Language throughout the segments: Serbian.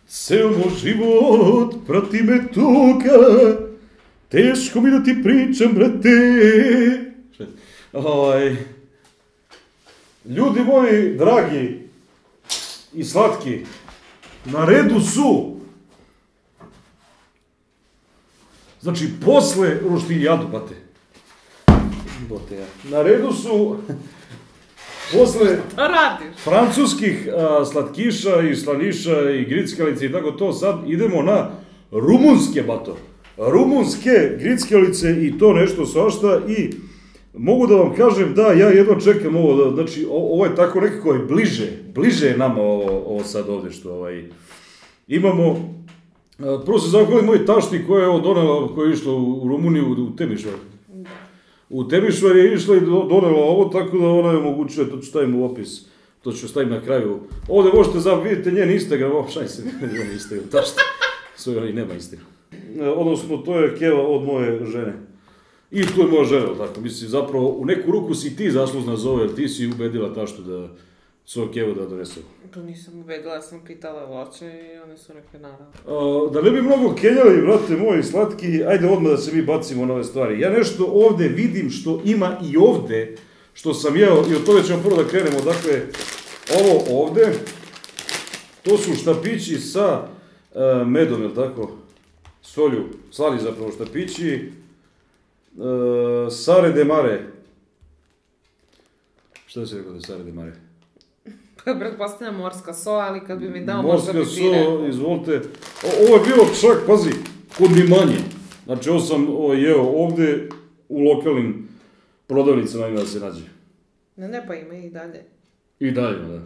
Ceo moj život prati me tuga, teško mi da ti pričam, brate. Ljudi moji, dragi i slatki, na redu su, znači, posle roštiljadu, bate. Na redu su, posle francuskih slatkiša i slaniša i grickalice i tako to, sad idemo na rumunske, bato. Rumunske grickalice i to nešto svašta i mogu da vam kažem da ja jedno čekam ovo, da, znači ovo je tako nekako je bliže je nama ovo sad ovde što imamo. Prvo se zahvalim moj tašti koja je ovo donela, koja je išla u Rumuniju, u Temišvar. U Temišvar je išla i donela ovo, tako da ona je omogućila, to ću stavim u opis, to ću stavim na kraju. Ovde možete vidite njen Instagram, šaj se, njen Instagram, tašta, svoj ona i nema Instagram. Odnosno, to je keva od moje žene. I tu je moja žena, tako, mislim, zapravo, u neku ruku si ti zaslužna za ovo, jer ti si ubedila taštu da svoju kevu da donese. To nisam ubedila, ja sam pitala voće i one su rekli naravno. Da ne bi mnogo kenjali, brate moji slatki, ajde odmah da se mi bacimo na ove stvari. Ja nešto ovde vidim što ima i ovde, što sam jeo, i od toga ćemo prvo da krenemo, dakle, ovo ovde, to su štapići sa medom, jel tako? Solju, slani zapravo štapići, Sare de Mare. Šta da se rekao da je Sare de Mare? Pretpostavljam morska so, ali kad bi mi dao možda bi morska so, izvolite. Ovo je bilo čak, pazi, kod mi manje. Znači, ovo sam jeo ovde u lokalnim prodavnicama ima da se nađe. Ne, pa ima i dalje. I dalje, da.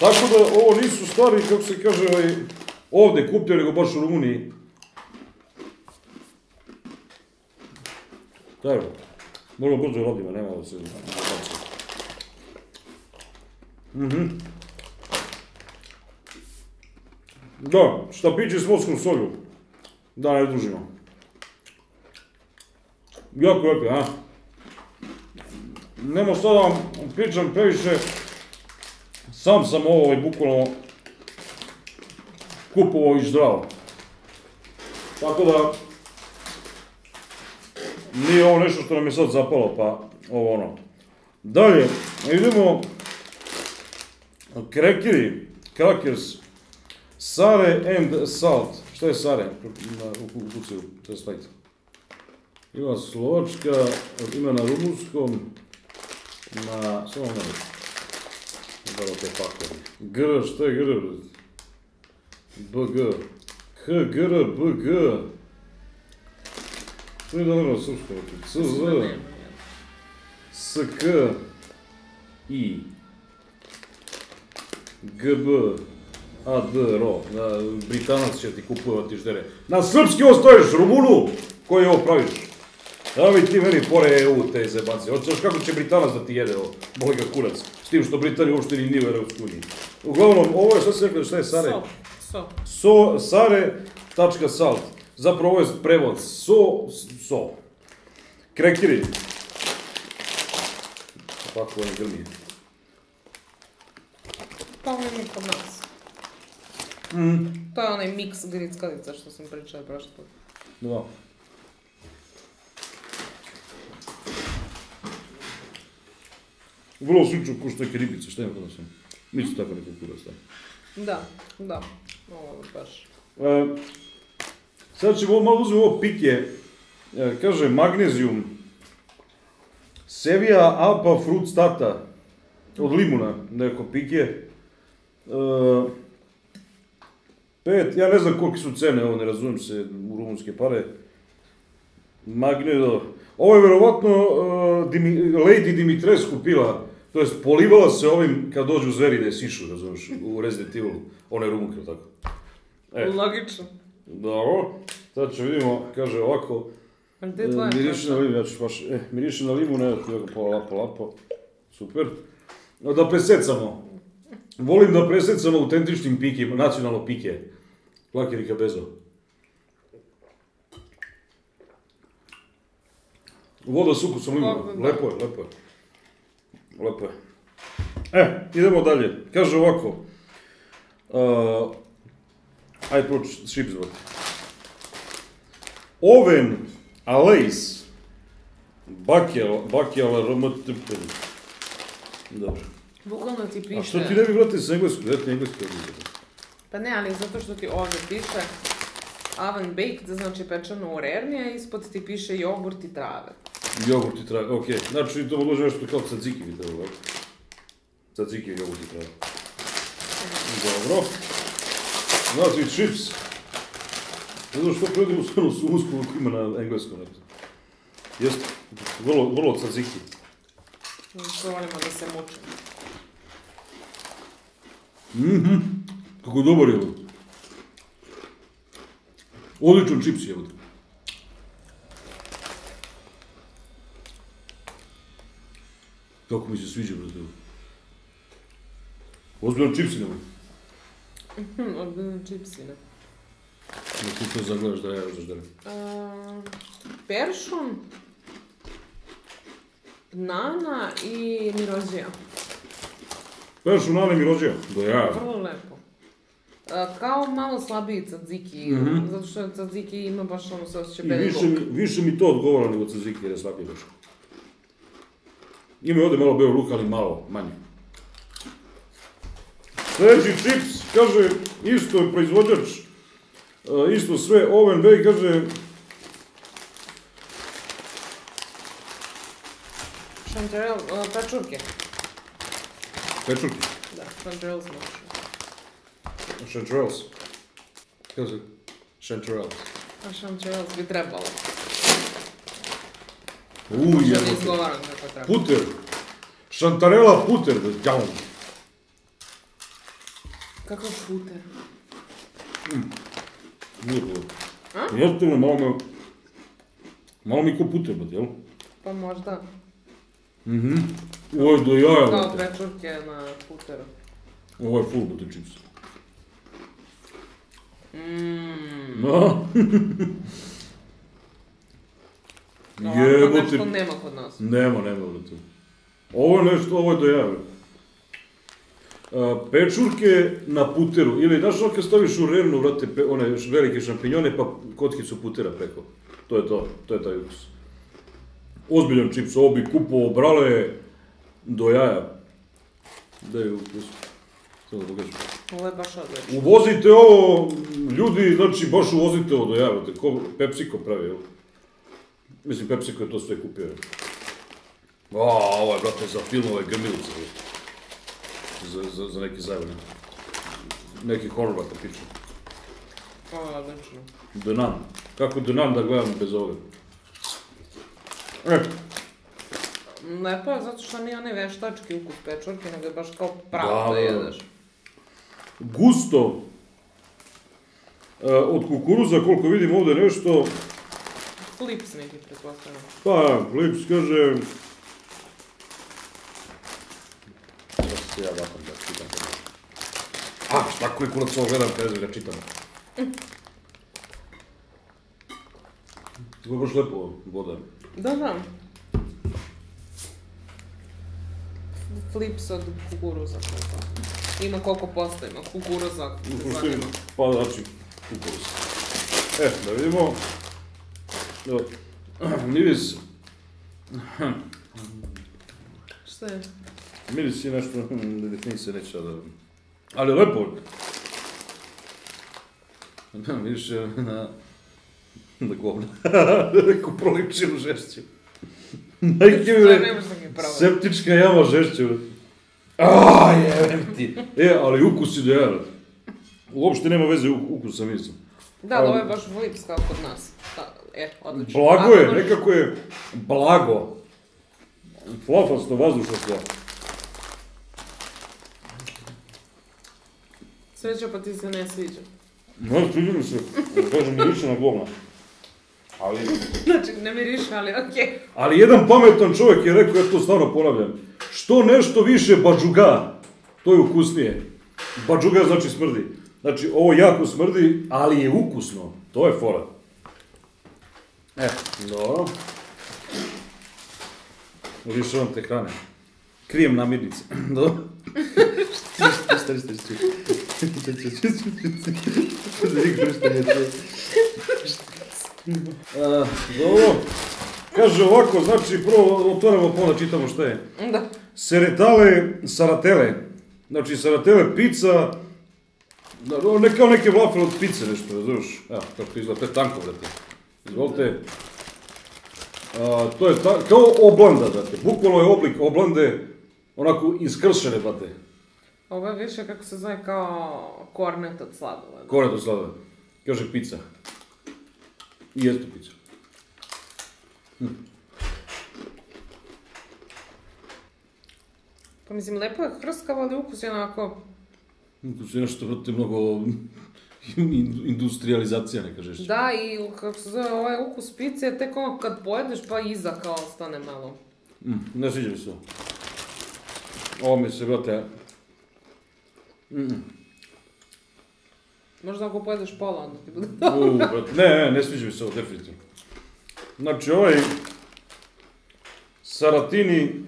Tako da, ovo nisu stvari, kako se kaže, ovde kupljaju, nego baš u Rumuniji. Tako, moramo brzo radimo, nema da se... Da, štapići s morskom solju. Da ne dužimo. Jako lepe, a? Nemo sad da vam pričam previše. Sam sam ovo bukvalno kupovao i zdravo. Tako da nije ovo nešto što nam je sad zapalo, pa ovo ono. Dalje, idemo crackers, Sare and salt. Šta je Sare? U kucaju, to je slajt. Ima slovačka, ima na rumunskom, na... samo ne. Dobro te pakovi. Gr, šta je gr? BG. HGR, BG. Što je da nema srpsko? CZ. SK. I. GB. AD, RO. Britanac će ti kupovati ždere. Na srpski ostoješ, Rumunu, koji ovo praviš. Da mi ti meni pore EU te zebancije. Hoćeš kako će Britanac da ti jede ovo, boli ga kurac. S tim što Britanija uopšte nije u Europskoj uniji. Uglavnom, ovo je, šta se rekli, šta je Sare? Sare.salt. Zapravo ovo je prevod. So. Krekiri. Ovako ono grmije. Pa ovo je mi kod nas. To je onaj miks grickalica što sam pričala prošle put. Da. Vrlo slično ko što neke ribice, šta ima kod nas? Mi su tako neko kurac, da. Da, ovo je baš. Sad ćemo malo uzeti ovo pike, kaže magnezijum, Sevilla alpa fruit stata, od limuna, neko pike. 5, ja ne znam kolike su cene, ovo ne razumijem se u rumunske pare. Magnedo, ovo je verovatno Lady Dimitrescu pila, to jest polivala se ovim kad dođu zveri da je sišu, razumiješ, u Resident Evil, ona je rumunka, tako. Logično. Dobro, sad ću vidimo, kaže ovako, miriši na limun, ja ću baš, miriši na limun, evo ti ovako lapo, super. Da presecamo, volim da presecamo autentičnim pikima, nacionalno pike, Klakir i Kabezo. Voda s ukusom limuna, lepo je. Idemo dalje. Kaže ovako. Ajde prvo šip zvati. Oven Alejs Bakjala Romotrpen. Dobro. Bukvalno ti piše... A što ti ne bi vrati s engleskog? Dajte ti engleski odlično. Pa ne, ali zato što ti ovdje piše oven baked, znači pečeno u rerni, a ispod ti piše jogurt i trave. Jogurt i trave, okej. Znači to može nešto kao tzatziki bi trebalo, ovako. Tzatziki i jogurt i trave. Dobro. Znači, chips. Ne znam što prevedemo stvarno su usku ima na engleskom. Jeste, vrlo tzatziki. Što volimo da se mučimo. Kako dobar je ovo. Odličan čips je ovo. Kako mi se sviđa, brate. Ozbiljan čipsi nemoj. Ozbiljan čipsi, ne. Da ti to zagledaš da ja još da ne. Peršun, nana i mirođija. Peršun, nana i mirođija. Do jaja. Vrlo lepo. Kao malo slabiji tzatziki, zato što tzatziki ima baš ono se osjeća beli luk. Više mi to odgovara nego tzatziki jer je slabiji baš. Ima ovdje malo beli luk, ali malo manje. Sljedeći čips, kaže, isto je proizvođač, isto sve, Oven Bake, kaže... Chanterelle, pečurke. Pečurke? Da, chanterelle smo ušli. Chanterelles. Kako se? Chanterelles. A chanterelles bi trebalo. Možda ne izgovaram kako treba. Puter. Chantarella puter, da Kakav puter? Nije bilo. Jednostavno malo mi ko puter, jel? Pa možda. Ovo je do jaja. Kao pečurke na puteru. Ovo je full butter chips. No. Ovako nešto nema kod nas. Nema, brate. Ovo je nešto, ovo je do jaja. Pečurke na puteru, ili znaš ono kad staviš u rernu, vrate, one velike šampinjone, pa kockicu putera preko. To je taj ukus. Ozbiljan čips, ovo bi kupovao, brale, do jaja. Da je ukus. Samo da pokažem. Ovo je baš odlično. Uvozite ovo, ljudi, znači baš uvozite ovo do jaja, vrate, ko PepsiCo pravi, jel? Mislim, PepsiCo je to sve kupio. Ovo je, brate, za filmove grmilice, za neki zajvane. Neki horror, brate, piču. Ovo je odlično. Denan. Kako Denan da gledam bez ovoga? Lepo je zato što nije onaj veštački ukus pečurke, nego je baš kao pravo da jedeš. Gusto. Od kukuruza, koliko vidim ovdje nešto... Flips neki pretpostavljam. Pa, Flips kaže... Ja vatam da čitam to nešto. Šta koji kurac ovo gledam kada ga čitam? To je baš lepo voda. Da. Flips od kukuruza. Ima koliko posto ima kukuruza. Pa znači kukuruz. Da vidimo. Miris. Šta je? Miris je nešto, definicija neće sada. Ali lepo. Miris je na govna. Neku prolipčinu žešću. Septička jama žešću. Jebem ti. Ali ukus je da. Uopšte nema veze ukus sa mirisom. Da, ovo je baš Flips kao kod nas. Odlično. Blago je, nekako je blago. Flafasto, vazdušno tlo. Sreća pa ti se ne sviđa. Ne, sviđa mi se. Kažem, miriše na govna. Ali... Znači, ne miriše, ali okej. Ali jedan pametan čovjek je rekao, ja to stvarno ponavljam, što nešto više badžuga, to je ukusnije. Badžuga znači smrdi. Znači, ovo jako smrdi, ali je ukusno. To je fora. Dobro. Lišavam te hrane. Krijem namirnice. Dobro. Stari. Dobro. Kaže ovako, znači prvo otvorimo pa onda čitamo šta je. Da. Saratele. Znači saratele pizza, ne kao neke vafle od pice nešto, razumiješ? Evo, kako to izgleda, to je tanko, brate. Izvolite. To je kao oblanda, brate. Bukvalno je oblik oblande, onako iskršene, brate. Ovo je više kako se zove kao kornet od sladoleda. Kornet od sladoleda. Kaže pizza. I jeste pizza. Pa mislim, lepo je hrskavo, ali ukus je onako... Ukus je nešto, brate, mnogo industrializacija, ne kažeš. Da, i kako se zove, ovaj ukus pice je tek ono kad pojedeš pa iza kao ostane malo. Ne sviđa mi se ovo. Ovo mi se, brate... Možda ako pojedeš pola, onda ti bude brate, ne sviđa mi se ovo, definitivno. Znači, ovaj... Saratini...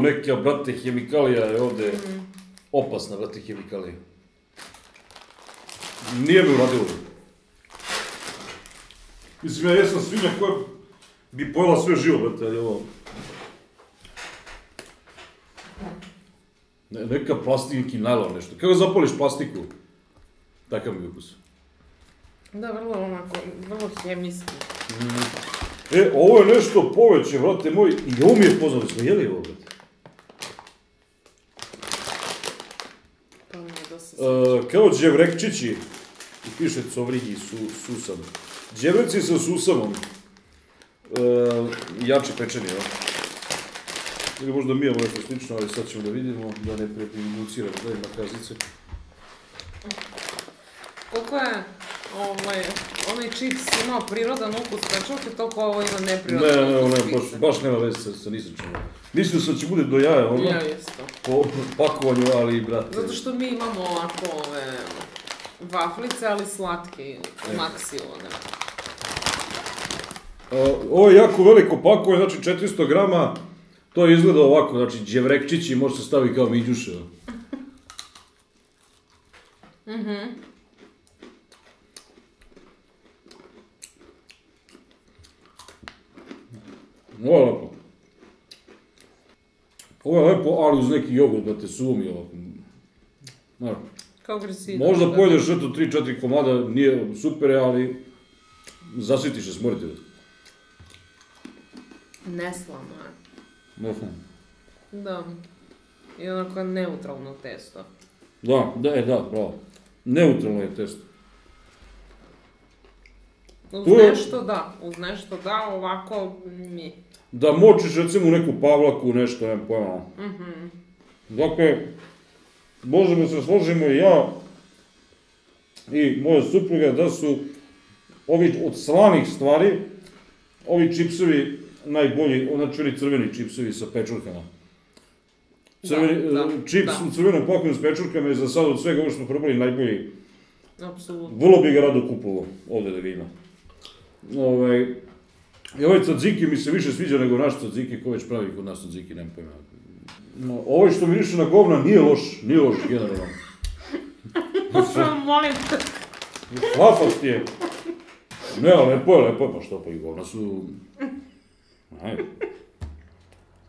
neka, brate, hemikalija je ovde... Opasna, brate, hemikalija. Nije mi uradilo. Mislim, ja jesam svinja koja bi pojela sve živo, brate, ali ovo... Neka plastika, neki najlon, nešto. Kako zapališ plastiku? Takav mi ukus. Da, vrlo hemijski. Ovo je nešto poveće, vrate moj, i ovo mi je poznao, smo jeli ovo, brate. Kao dževrekčići, i piše covrigi susam. Dževreci sa susamom. Jači pečeni, evo. Ili možda mi imamo nešto slično, ali sad ćemo da vidimo, da ne preproduciramo, da ima kazice. Koliko je onaj čips imao prirodan ukus pečurke, toliko ovo ima neprirodan ukus pice. Baš nema veze sa nisečnom. Mislim da će bude do jaja, ono? Ja, isto. Po pakovanju, ali, brate... Zato što mi imamo ovako ove vaflice, ali slatke, maksione. Ovo je jako veliko pakovanje, znači 400 grama. To izgleda ovako, znači dževrekčići može se staviti kao minđuše. Ovo je lepo. Ovo je lepo, ali uz neki jogurt, da te sumi ovako. Naravno. Kao gresida. Možda pojedeš eto 3-4 komada, nije super, ali zasvitiš se, smorite. Neslano je. Neslano. Da. I onako neutralno testo. Da, bravo. Neutralno je testo. Uz nešto da, ovako mi. Da močiš recimo u neku pavlaku, nešto, nemam pojma. Dakle, možemo se složimo i ja i moja supruga da su ovi od slanih stvari, ovi čipsovi najbolji, znači oni crveni čipsovi sa pečurkama. Čips u crvenom pakovanju s pečurkama je za sad od svega ovo što smo probali najbolji. Apsolutno. Vrlo bi ga rado kupovao ovde da ga ima. I ovaj tzatziki mi se više sviđa nego naš tzatziki, ko već pravi kod nas tzatziki, nemam pojma. Ovaj što miriše na govna nije loš generalno. Molim te. Hlapast je. Ne, ali lepo je, pa što pa i govna su... Ajde.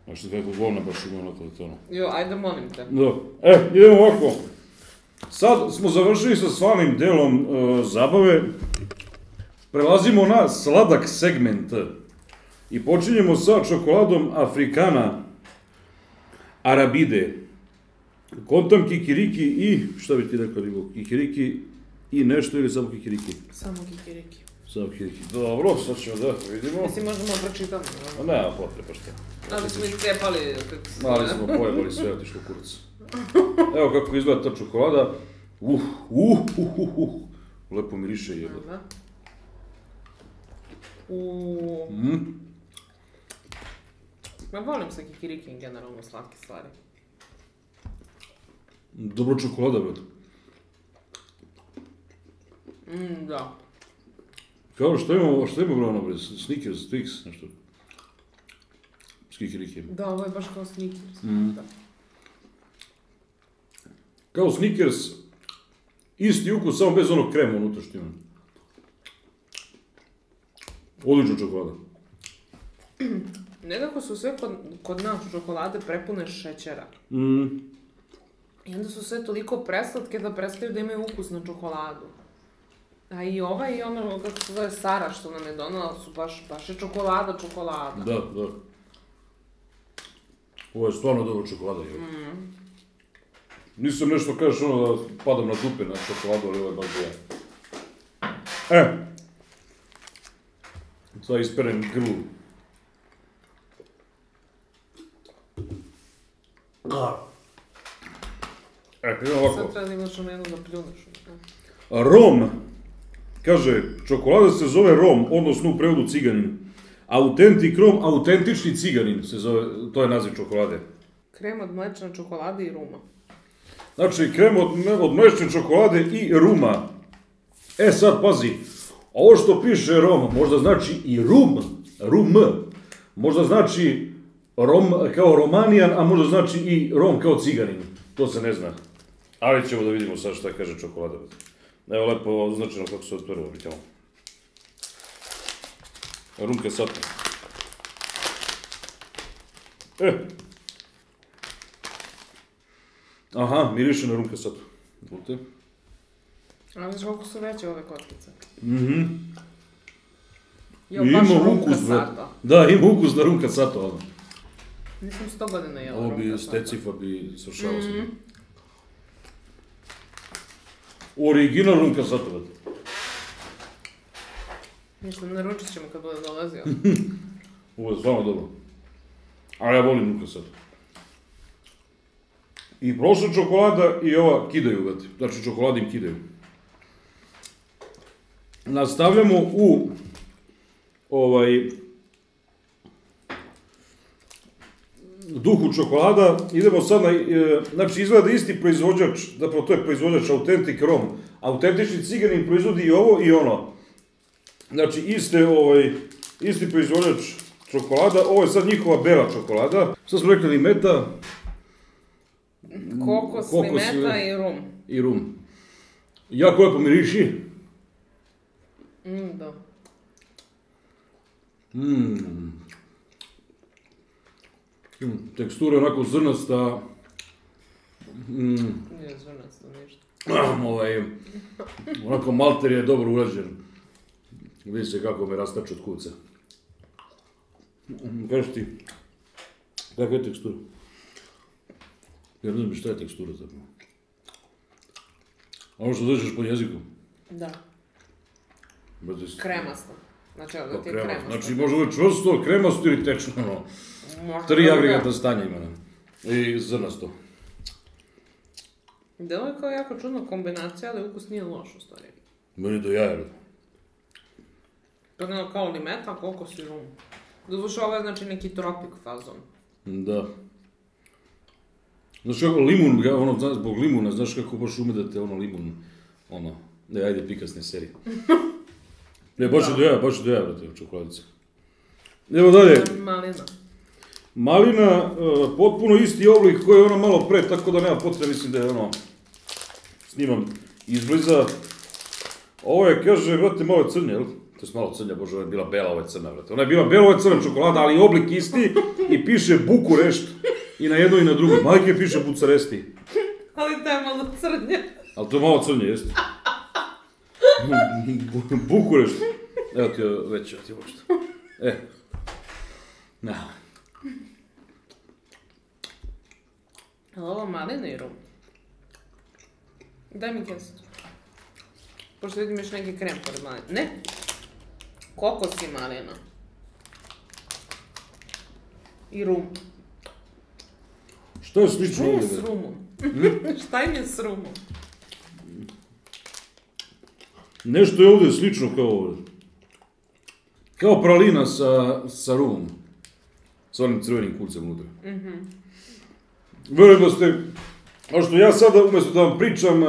A što kako govna baš ima onako da to ono. Jo, ajde molim te. Da. Idemo ovako. Sad smo završili sa slanim delom zabave. Prelazimo na sladak segment. I počinjemo sa čokoladom Afrikana Arabide. Kontam kikiriki i, šta bi ti rekao Ribo, kikiriki i nešto ili samo kikiriki? Samo kikiriki. Samo kikiriki. Dobro, sad ćemo da vidimo. Mislim, možemo pročitati. Nema potreba šta. Ali smo iscepali. Ali smo pojebali sve, otišlo kurac. Evo kako izgleda ta čokolada. Lepo miriše jebate. Ja volim sa kikirikim generalno slatke stvari. Dobro čokolada, brate. Da. Kao što imamo brano, bre, Snickers, Twix, nešto. Kikiriki. Da, ovo je baš kao Snickers. Kao Snickers, isti ukus, samo bez onog krema unutra što ima. Odlična čokolada. Nekako su sve kod nas čokolade prepune šećera. I onda su sve toliko preslatke da prestaju da imaju ukus na čokoladu. A i ova i ono, kako se zove, Sara što nam je donala, su baš je čokolada. Da. Ovo je stvarno dobra čokolada. Nisam nešto kažeš ono da padam na dupe na čokoladu, ali ovo je baš dobra. Sada isperem grlu. Idemo ovako. Sad treba da imaš ono jedno da pljuneš. Rom. Kaže, čokolada se zove rom, odnosno u prevodu ciganin. Autentik rom, autentični ciganin se zove, to je naziv čokolade. Krem od mlečne čokolade i ruma. Znači, krem od mlečne čokolade i ruma. Sad, pazi, ovo što piše rom, možda znači i rum, možda znači rom kao romanijan, a možda znači i rom kao ciganin. To se ne zna. Ali ćemo da vidimo sad šta kaže čokolada. Evo lepo označeno kako se otvara, vidimo. Rumka Sato. Aha, miriše na Rumka Sato. Vidite? A znaš koliko su veće ove kotkice? Ima ukus, da, ima ukus na Rumka Sato. Nisam 100 godina jela Rumka Sato. Ovo bi Stecifa bi svršao se. Original Rumka Sato. Ništa, naručit ćemo kad bude dolazio. Ovo je stvarno dobro. Ali ja volim Rumka Sato. I prošla čokolada i ova kidaju, gledajte. Znači, čokolada im kidaju. Nastavljamo u duhu čokolada. Idemo sad na, znači, izgleda isti proizvođač, zapravo to je proizvođač Authentic Rom. Autentični ciganin proizvodi i ovo i ono. Znači, isti proizvođač čokolada, ovo je sad njihova bela čokolada. Sad smo rekli limeta. Kokos, limeta i rum. I rum. Jako lepo miriši. Da. Tekstura je onako zrnasta. Nije zrnasta, ništa. Onako malter je dobro urađen. Vidi se kako me rastače od kuca. Kažeš ti, kakva je tekstura? Ja ne znam šta je tekstura zapravo. Ono što dođeš po jeziku? Da. Kremasto. Znači, ovdje ti je kremasto. Znači, može uvijek čvrsto, kremasto ili tečno. 3 agregata stanja ima nam. I zrnasto. Delo je kao jako čudna kombinacija, ali ukus nije loš u stvari. Meni do jaja. To je kao limeta, kokos i rum. Doduše, ovo je znači neki tropik fazon. Da. Znaš kako limun, zbog limuna, znaš kako baš umedate limun, ne, ajde pikasne serije. Ne, baš je do jaja, brate, čokoladice. Evo dalje. Malina. Malina, potpuno isti oblik koji je ono malo pre, tako da nema potrebe, mislim da je snimam izbliza. Ovo je, kaže, brate, malo je crnje, jel? To je malo crnja, bože, ona je bila bela, ovo je crna, brate. Ona je bila bela, ovo je crna čokolada, ali oblik isti i piše Bukurešt. I na jedno i na drugo. Majke piše Bucaresti. Ali to je malo crnje. Ali to je malo crnje, jeste. Bukurešt. Evo ti već, evo ti ovo što. Je li ovo malina i rum? Daj mi kesu. Pošto vidim još neki krem pored malina. Ne. Kokos i malina. I rum. Što je slično Šta je s rumom? Šta im je s rumom? Nešto je ovdje slično kao ovdje. Kao pralina sa rumom. Sa onim crvenim kulcem unutra. Verujem da ste, a što ja sada umjesto da vam pričam,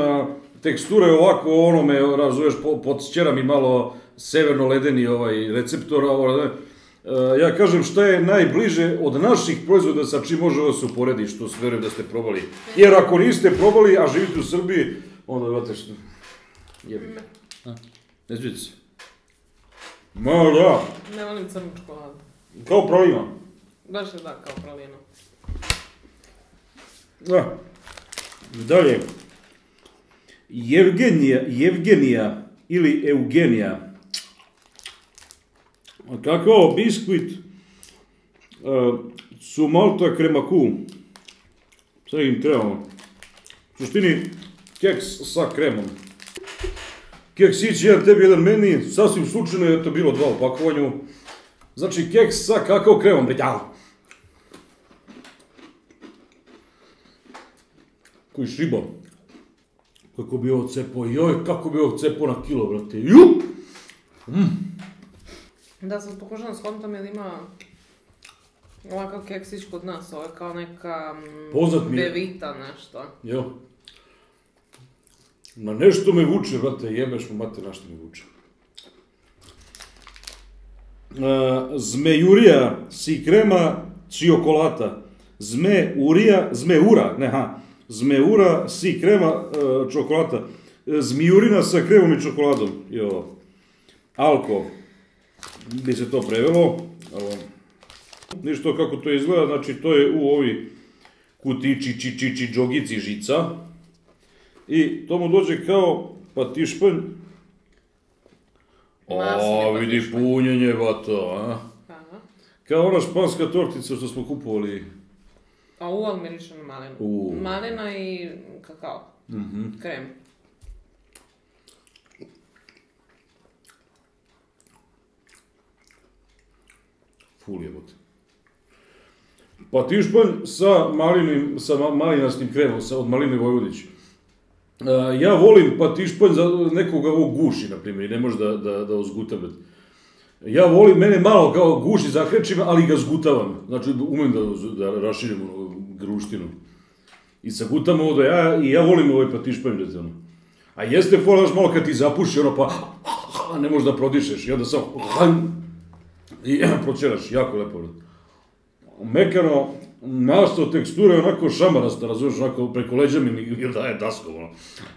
tekstura je ovako, ono me, razumeš, podsjeća mi malo severno-ledeni receptor, ja kažem šta je najbliže od naših proizvoda sa čim može da se uporedi, što se verujem da ste probali. Jer ako niste probali, a živite u Srbiji, onda imate što... Jebi. Ne sviđa se. Ma da. Ne volim crnu čokoladu. Kao pralina. Baš je da, kao pralina. Da. Dalje. Jevgenija ili Eugenija. Kakao biskvit su malta kremaku. Sad im trebamo. U suštini, keks sa kremom. Keksić, jedan tebi, jedan meni. Sasvim slučajno je to bilo 2 u pakovanju. Znači, keks sa kakao kremom. Koji šiba. Kako bi ovo cepao. Joj, kako bi ovo cepao na kilo, brate. Jup! Da, sad pokušam skontam jer ima ovakav keksić kod nas, ovo je kao neka bevita nešto. Jo. Na nešto me vuče, brate, jebeš mu mate, na što me vuče. Zmejurija si krema čiokolata. Zmeura si krema čokolata. Zmijurina sa kremom i čokoladom. Jo. Alko. Bi se to prevelo. Ništo kako to izgleda, znači to je u ovi kutići, džogici žica. I to mu dođe kao patišpanj. A, vidi punjenje, bato, a? Kao ona španska tortica što smo kupovali. A ali miriše na malinu. Malina i kakao. Krem. Ful jebote. Patišpanj sa malinastim kremom, od Maline Vojvodić. Ja volim patišpanj za nekoga ovog guši, na primjer, i ne može da ozgutam. Ja volim, mene malo kao guši zakrećim, ali ga zgutavam. Znači, umem da raširim gruštinu. I zagutam ovo i ja volim ovaj patišpanj, a jeste fora, znaš, malo kad ti zapuši, ono pa ne možeš da prodišeš, i onda sam i proćeraš, jako lepo. Mekano, nasto tekstura je onako šamarasta, razumiješ, onako preko leđa mi daje daskom, ono,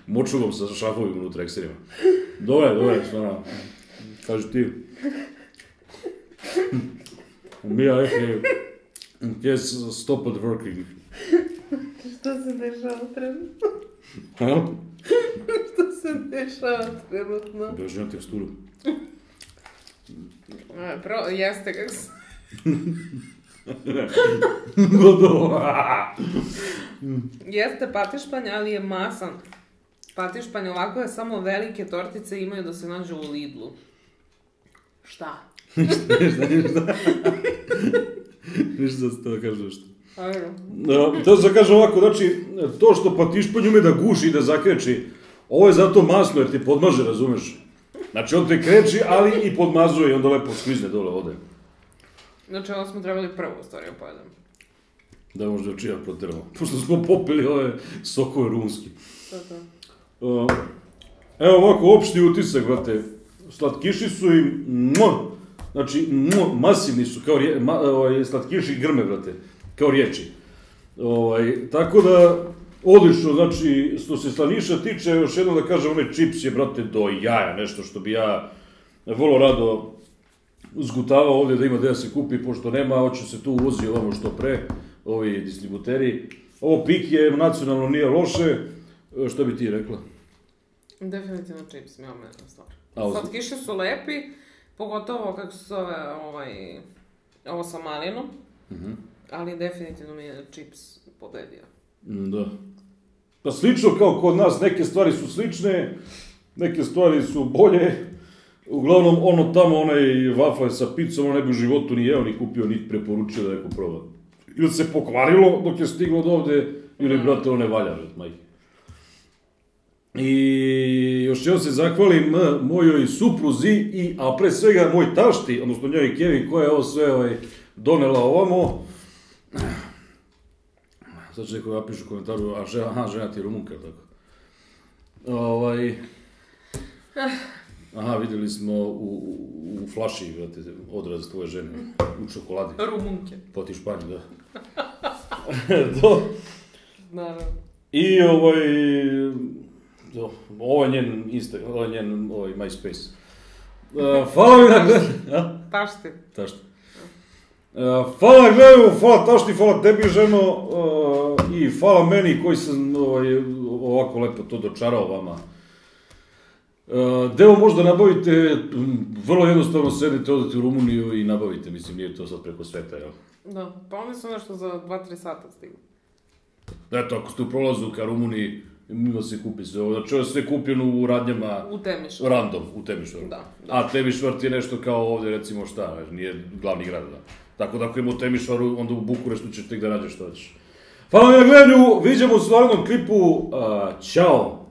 močugom sa šafovima unutra eksterima. Dobre, stvarno, kaži ti. Mija, has stopped working. Što se dešava trenutno? Što se dešava trenutno? Objašnjam teksturu. Jeste kako se... Gotovo. Jeste patišpanj, ali je masan. Patišpanj ovako je samo velike tortice imaju da se nađu u Lidlu. Šta? Ništa se to kaže što. To se kaže ovako, znači, to što patišpanj ume da guši i da zakreći, ovo je zato masno jer ti podmaže, razumeš? Znači, on te kreći, ali i podmazuje i onda lepo skvizne dole ode. Znači, ovo smo trebali prvo u stvari opojedam. Da, možda je čija proteramo. Pošto smo popili ove sokove rumski. To. Evo ovako, opšti utisak, brate. Slatkiši su im, znači, masivni su, kao slatkiši grme, brate, kao riječi. Tako da, odlično, znači, što se slaniša tiče, još jedno da kažem, onaj čips je, brate, do jaja, nešto što bi ja vrlo rado zgutavao ovdje da ima gdje da se kupi, pošto nema, hoće se tu uvozi ovamo što pre, ovi distributeri. Ovo pik je nacionalno nije loše, što bi ti rekla? Definitivno čips mi je omenjena stvar. Slatkiši su lepi, pogotovo kako se zove ovo sa malinom, ali definitivno mi je čips pobedio. Da. Pa slično kao kod nas, neke stvari su slične, neke stvari su bolje. Uglavnom, ono tamo, onaj vafle sa pizzom, ono ne bi u životu ni jeo, ni kupio, ni preporučio da neko proba. Ili se pokvarilo dok je stiglo od ovde, ili, brate, ono ne valja, majke. I još jednom se zahvalim mojoj supruzi, a pre svega moj tašti, odnosno njoj Kevin, koja je ovo sve donela ovamo. Sad će neko napišu u komentaru, žena ti je Rumunka, tako. Aha, vidjeli smo u flaši, odraz tvoje žene, u čokoladi. Rumunke. Poti Španju, da. To. Naravno. I ovo je njen Instagram, ovo je njen MySpace. Hvala mi na gledanju. Tašti. Hvala na gledanju, hvala Tašti, hvala tebi ženo i hvala meni koji sam ovako lepo to dočarao vama. Deo možda nabavite, vrlo jednostavno sedite, odete u Rumuniju i nabavite, mislim nije to sad preko sveta, jel? Da, pa oni su nešto za 2-3 sata stigli. Eto, ako ste u prolazu ka Rumuniji, ima se kupi sve ovo, znači ovo je sve kupljeno u radnjama... U Temišvaru. Random, u Temišvaru. Da. A Temišvar ti je nešto kao ovdje, recimo šta, nije glavni grad, da. Tako da ako ima u Temišvaru, onda u Bukureštu ćeš tek da nađeš što hoćeš. Hvala mi na gledanju, vidimo u narednom klipu, čao!